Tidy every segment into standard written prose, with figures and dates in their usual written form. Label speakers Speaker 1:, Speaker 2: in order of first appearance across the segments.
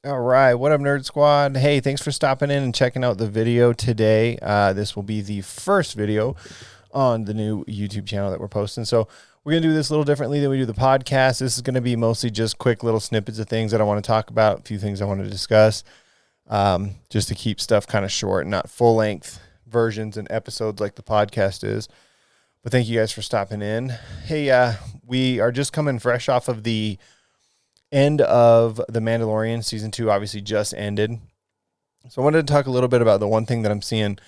Speaker 1: All right, what up, Nerd Squad? Hey, thanks for stopping in and checking out the video today. This will be the first video on the new YouTube channel that we're posting. So we're going to do this a little differently than we do the podcast. This is going to be mostly just quick little snippets of things that I want to talk about, a few things I want to discuss, just to keep stuff kind of short, not full-length versions and episodes like the podcast is. But thank you guys for stopping in. Hey, we are just coming fresh off of the end of the Mandalorian. Season 2 obviously just ended. So I wanted to talk a little bit about the one thing that I'm seeing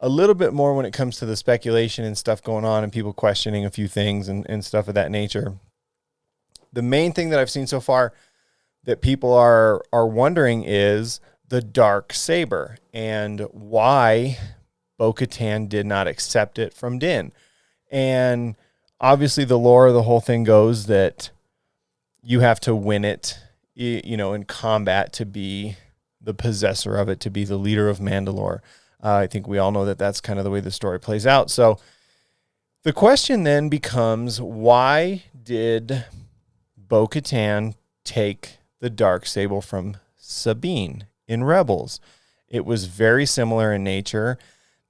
Speaker 1: a little bit more when it comes to the speculation and stuff going on and people questioning a few things and stuff of that nature. The main thing that I've seen so far that people are wondering is the Dark Saber and why Bo Katan did not accept it from Din. And obviously the lore of the whole thing goes that you have to win it, in combat to be the possessor of it, to be the leader of Mandalore. I think we all know that that's kind of the way the story plays out. So the question then becomes, why did Bo Katan take the Darksaber from Sabine in Rebels? It was very similar in nature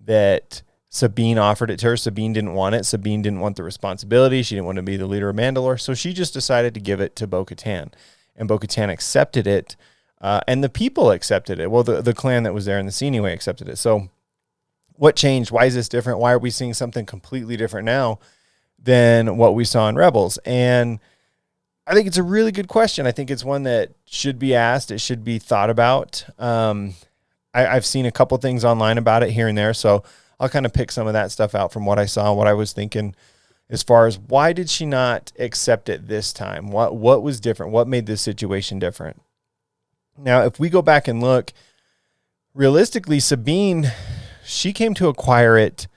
Speaker 1: that Sabine offered it to her. Sabine didn't want it. Sabine didn't want the responsibility. She didn't want to be the leader of Mandalore. So she just decided to give it to Bo Katan. And Bo Katan accepted it. And the people accepted it. Well, the clan that was there in the scene anyway accepted it. So what changed? Why is this different? Why are we seeing something completely different now than what we saw in Rebels? And I think it's a really good question. I think it's one that should be asked. It should be thought about. I've seen a couple things online about it here and there. So I'll kind of pick some of that stuff out from what I saw and what I was thinking as far as why did she not accept it this time? What was different? What made this situation different? Now, if we go back and look, realistically, Sabine, she came to acquire it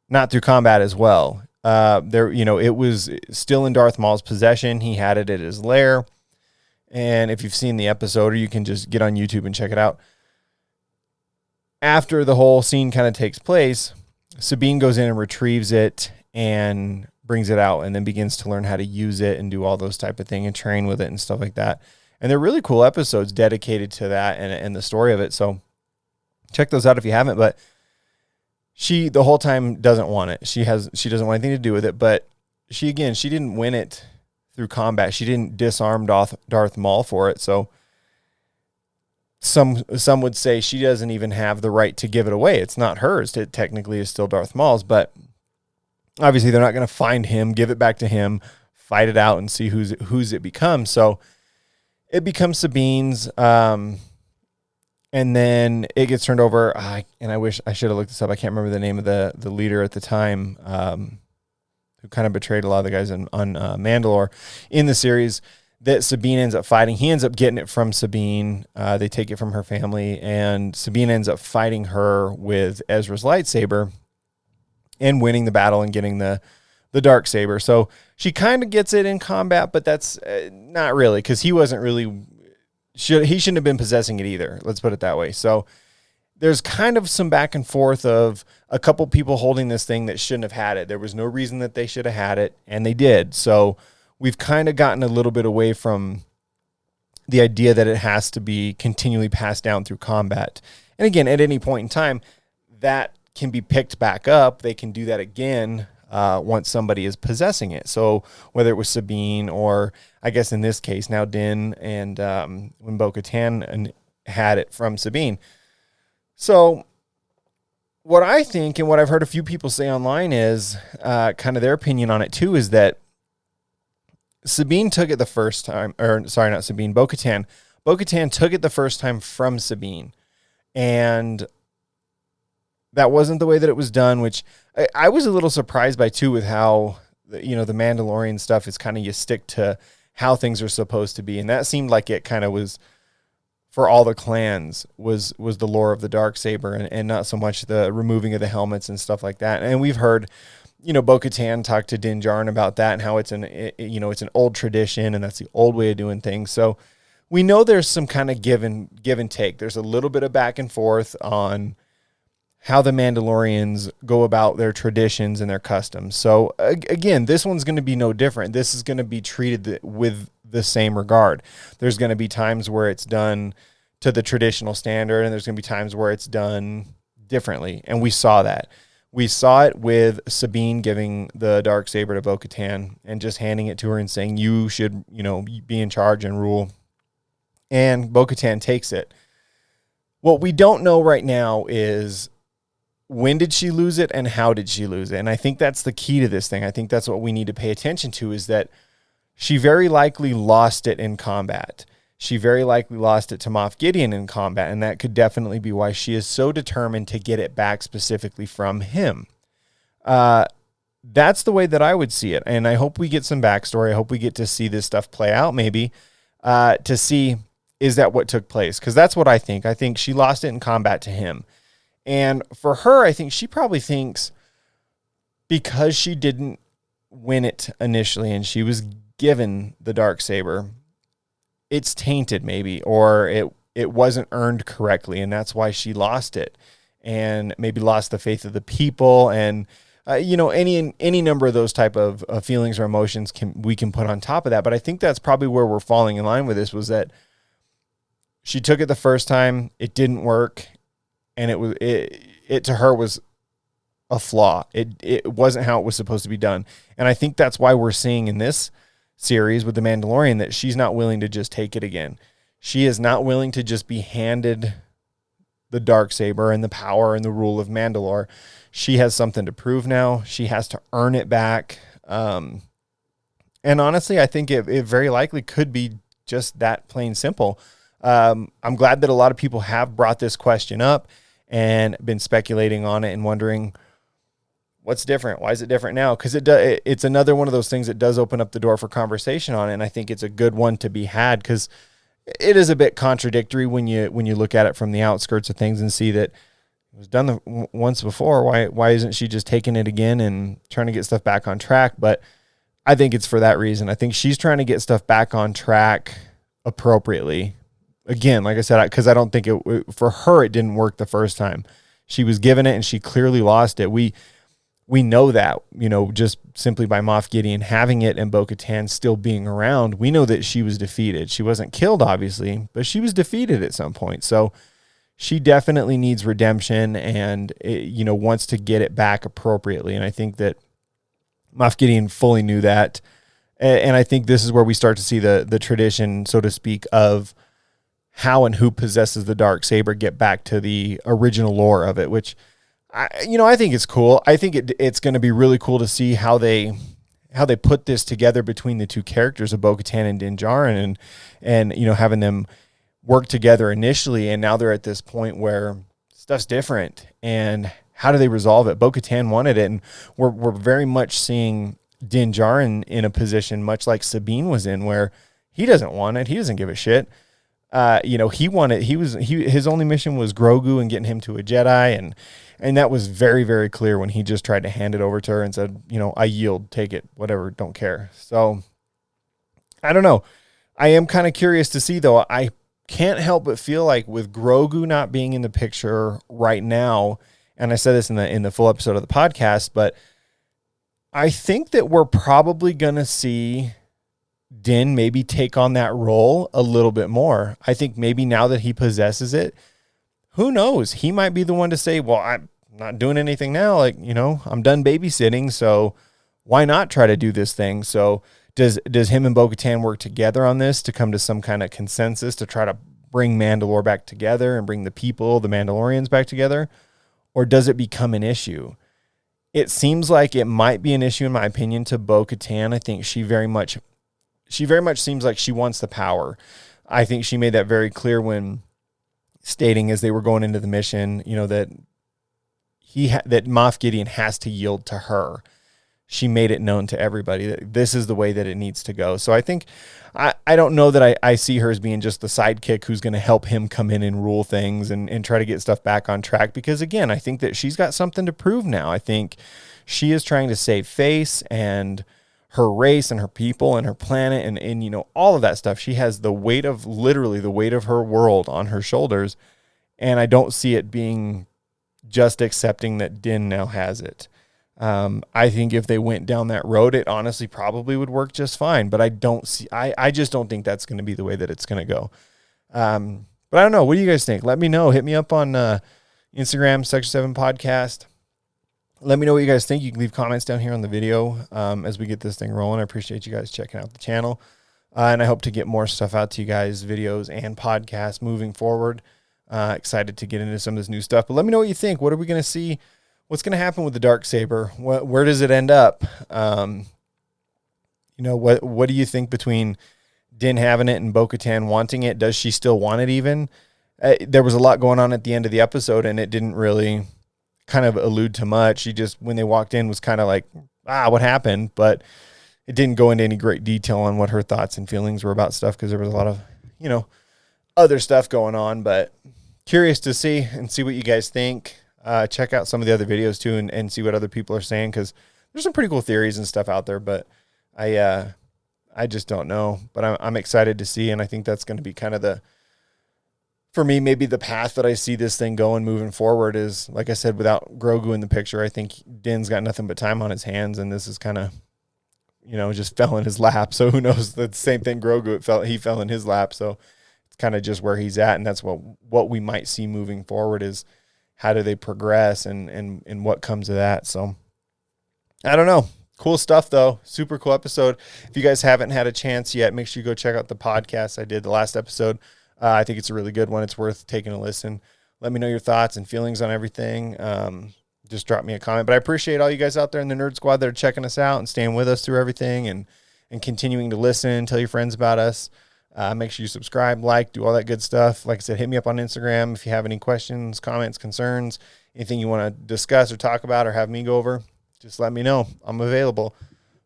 Speaker 1: not through combat as well. It was still in Darth Maul's possession. He had it at his lair. And if you've seen the episode, or you can just get on YouTube and check it out, after the whole scene kind of takes place, Sabine goes in and retrieves it and brings it out and then begins to learn how to use it and do all those type of things and train with it and stuff like that. And they're really cool episodes dedicated to that and the story of it. So check those out if you haven't. But she, the whole time, doesn't want it. She doesn't want anything to do with it. But she didn't win it through combat. She didn't disarm Darth Maul for it. So some would say she doesn't even have the right to give it away. It's not hers. It technically is still Darth Maul's, but obviously they're not going to find him, give it back to him, fight it out, and see whose it becomes. So it becomes Sabine's, and then it gets turned over. And I wish I should have looked this up. I can't remember the name of the leader at the time, who kind of betrayed a lot of the guys on Mandalore in the series, that Sabine ends up fighting. He ends up getting it from Sabine. They take it from her family, and Sabine ends up fighting her with Ezra's lightsaber and winning the battle and getting the Darksaber. So she kind of gets it in combat, but that's not really, because he wasn't really... he shouldn't have been possessing it either. Let's put it that way. So there's kind of some back and forth of a couple people holding this thing that shouldn't have had it. There was no reason that they should have had it, and they did. So we've kind of gotten a little bit away from the idea that it has to be continually passed down through combat. And again, at any point in time, that can be picked back up. They can do that again once somebody is possessing it. So whether it was Sabine or, I guess in this case, now Din, and when Bo Katan had it from Sabine. So what I think, and what I've heard a few people say online is kind of their opinion on it too, is that Sabine took it the first time, or sorry, not Sabine, Bo Katan. Bo Katan took it the first time from Sabine, and that wasn't the way that it was done, which I was a little surprised by too, with how, the Mandalorian stuff is kind of, you stick to how things are supposed to be. And that seemed like it kind of was, for all the clans, was the lore of the Darksaber, and not so much the removing of the helmets and stuff like that. And we've heard, Bo Katan talk to Din Jarin about that and how it's an old tradition and that's the old way of doing things. So we know there's some kind of give and take. There's a little bit of back and forth on how the Mandalorians go about their traditions and their customs. So again, this one's going to be no different. This is going to be treated with the same regard. There's going to be times where it's done to the traditional standard, and there's going to be times where it's done differently. And we saw that. We saw it with Sabine giving the dark saber to Bo Katan and just handing it to her and saying, you should, be in charge and rule. And Bo Katan takes it. What we don't know right now is, when did she lose it and how did she lose it? And I think that's the key to this thing. I think that's what we need to pay attention to, is that she very likely lost it in combat. She very likely lost it to Moff Gideon in combat, and that could definitely be why she is so determined to get it back specifically from him. That's the way that I would see it, and I hope we get some backstory. I hope we get to see this stuff play out maybe, to see, is that what took place? Because that's what I think. I think she lost it in combat to him. And for her, I think she probably thinks, because she didn't win it initially and she was given the Darksaber, it's tainted maybe, or it wasn't earned correctly, and that's why she lost it, and maybe lost the faith of the people, and any number of those type of feelings or emotions we can put on top of that. But I think that's probably where we're falling in line with this, was that she took it the first time, it didn't work, and it to her was a flaw. It wasn't how it was supposed to be done, and I think that's why we're seeing in this series with the Mandalorian that she's not willing to just take it again. She is not willing to just be handed the Darksaber and the power and the rule of Mandalore. She has something to prove now. She has to earn it back. And honestly, I think it very likely could be just that plain simple. I'm glad that a lot of people have brought this question up and been speculating on it and wondering, what's different? Why is it different now? Because it's another one of those things that does open up the door for conversation on it, and I think it's a good one to be had, because it is a bit contradictory when you look at it from the outskirts of things and see that it was done once before. Why isn't she just taking it again and trying to get stuff back on track? But I think it's for that reason. I think she's trying to get stuff back on track appropriately. Again, like I said, because I don't think for her it didn't work the first time. She was given it and she clearly lost it. We know that, just simply by Moff Gideon having it and Bo Katan still being around. We know that she was defeated. She wasn't killed, obviously, but she was defeated at some point. So she definitely needs redemption and, wants to get it back appropriately. And I think that Moff Gideon fully knew that. And I think this is where we start to see the tradition, so to speak, of how and who possesses the Darksaber get back to the original lore of it, which I think it's cool. I think it's going to be really cool to see how they put this together between the two characters of Bo Katan and Din Jarin, and having them work together initially, and now they're at this point where stuff's different, and how do they resolve it? Bo Katan wanted it, and we're very much seeing Din Jarin in a position much like Sabine was in, where he doesn't want it. He doesn't give a shit. His only mission was Grogu and getting him to a Jedi, and that was very, very clear when he just tried to hand it over to her and said, I yield, take it, whatever, don't care. So I don't know. I am kind of curious to see, though. I can't help but feel like with Grogu not being in the picture right now, and I said this in the full episode of the podcast, but I think that we're probably going to see Din maybe take on that role a little bit more. I think maybe now that he possesses it, who knows? He might be the one to say, well, I'm not doing anything now. I'm done babysitting, so why not try to do this thing? So does him and Bo Katan work together on this to come to some kind of consensus to try to bring Mandalore back together and bring the people, the Mandalorians, back together? Or does it become an issue? It seems like it might be an issue, in my opinion, to Bo Katan. I think she very much seems like she wants the power. I think she made that very clear when stating, as they were going into the mission, that that Moff Gideon has to yield to her. She made it known to everybody that this is the way that it needs to go. So I think, I don't know that I see her as being just the sidekick who's going to help him come in and rule things and try to get stuff back on track. Because again, I think that she's got something to prove now. I think she is trying to save face and her race and her people and her planet and all of that stuff. She has literally the weight of her world on her shoulders. And I don't see it being just accepting that Din now has it. I think if they went down that road, it honestly probably would work just fine. But I just don't think that's going to be the way that it's going to go. But I don't know. What do you guys think? Let me know. Hit me up on Instagram, Section 7 Podcast. Let me know what you guys think. You can leave comments down here on the video as we get this thing rolling. I appreciate you guys checking out the channel. And I hope to get more stuff out to you guys, videos and podcasts moving forward. Excited to get into some of this new stuff. But let me know what you think. What are we going to see? What's going to happen with the Darksaber? Where does it end up? What do you think between Din having it and Bo Katan wanting it? Does she still want it even? There was a lot going on at the end of the episode, and it didn't really kind of allude to much. She just, when they walked in, was kind of like, what happened? But it didn't go into any great detail on what her thoughts and feelings were about stuff because there was a lot of, other stuff going on. But curious to see and see what you guys think. Check out some of the other videos too and see what other people are saying because there's some pretty cool theories and stuff out there. But I just don't know. But I'm excited to see, and I think that's going to be kind of for me, maybe the path that I see this thing going moving forward is, like I said, without Grogu in the picture, I think Din's got nothing but time on his hands, and this is kind of, just fell in his lap. So who knows? The same thing Grogu, he fell in his lap. So it's kind of just where he's at, and that's what we might see moving forward is how do they progress and what comes of that. So I don't know. Cool stuff, though. Super cool episode. If you guys haven't had a chance yet, make sure you go check out the podcast I did the last episode. I think it's a really good one. It's worth taking a listen. Let me know your thoughts and feelings on everything. Just drop me a comment. But I appreciate all you guys out there in the Nerd Squad that are checking us out and staying with us through everything and continuing to listen. Tell your friends about us. Make sure you subscribe, like, do all that good stuff. Like I said, hit me up on Instagram if you have any questions, comments, concerns, anything you want to discuss or talk about or have me go over. Just let me know. I'm available.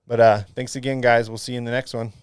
Speaker 1: But thanks again, guys. We'll see you in the next one.